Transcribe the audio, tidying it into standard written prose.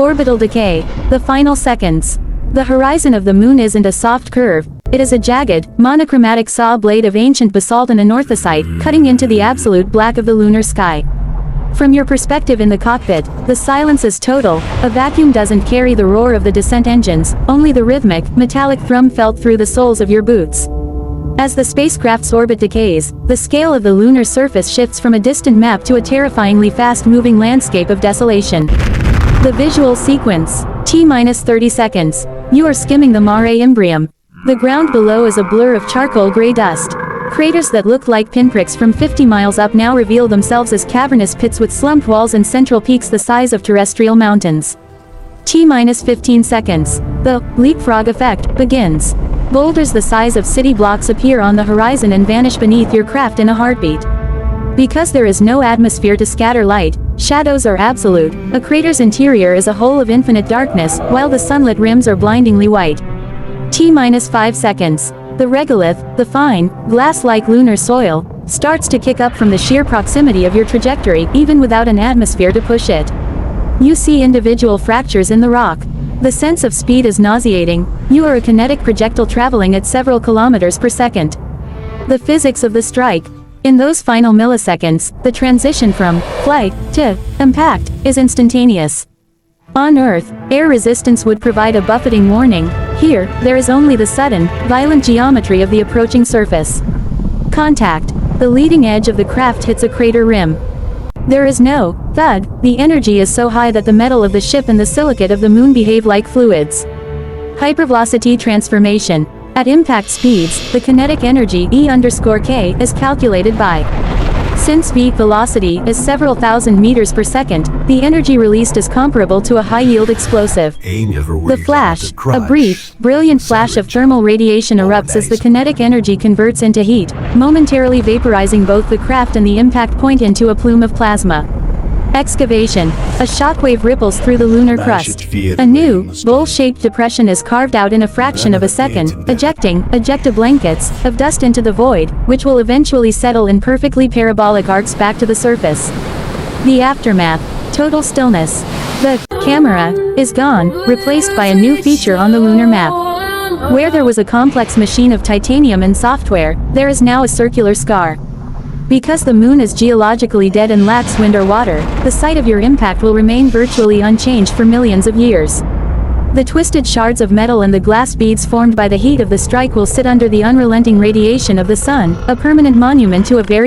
Orbital decay, the final seconds. The horizon of the moon isn't a soft curve, it is a jagged, monochromatic saw blade of ancient basalt and anorthosite, cutting into the absolute black of the lunar sky. From your perspective in the cockpit, the silence is total, a vacuum doesn't carry the roar of the descent engines, only the rhythmic, metallic thrum felt through the soles of your boots. As the spacecraft's orbit decays, the scale of the lunar surface shifts from a distant map to a terrifyingly fast-moving landscape of desolation. The visual sequence. T-30 seconds. You are skimming the Mare Imbrium. The ground below is a blur of charcoal gray dust. Craters that look like pinpricks from 50 miles up now reveal themselves as cavernous pits with slumped walls and central peaks the size of terrestrial mountains. T-15 seconds. The leapfrog effect begins. Boulders the size of city blocks appear on the horizon and vanish beneath your craft in a heartbeat. Because there is no atmosphere to scatter light, shadows are absolute, a crater's interior is a hole of infinite darkness, while the sunlit rims are blindingly white. T-5 seconds. The regolith, the fine, glass-like lunar soil, starts to kick up from the sheer proximity of your trajectory, even without an atmosphere to push it. You see individual fractures in the rock. The sense of speed is nauseating, you are a kinetic projectile traveling at several kilometers per second. The physics of the strike. In those final milliseconds, the transition from flight to impact is instantaneous. On Earth, air resistance would provide a buffeting warning. Here, there is only the sudden, violent geometry of the approaching surface. Contact. The leading edge of the craft hits a crater rim. There is no thud, the energy is so high that the metal of the ship and the silicate of the moon behave like fluids. Hypervelocity transformation. At impact speeds, the kinetic energy E_k is calculated by. Since v velocity is several thousand meters per second, the energy released is comparable to a high-yield explosive. The flash, a brief, brilliant flash of thermal radiation erupts as the kinetic energy converts into heat, momentarily vaporizing both the craft and the impact point into a plume of plasma. Excavation. A shockwave ripples through the lunar crust. A new, bowl-shaped depression is carved out in a fraction of a second, ejecting ejecta blankets of dust into the void, which will eventually settle in perfectly parabolic arcs back to the surface. The aftermath. Total stillness. The camera is gone, replaced by a new feature on the lunar map. Where there was a complex machine of titanium and software, there is now a circular scar. Because the moon is geologically dead and lacks wind or water, the site of your impact will remain virtually unchanged for millions of years. The twisted shards of metal and the glass beads formed by the heat of the strike will sit under the unrelenting radiation of the sun, a permanent monument to a very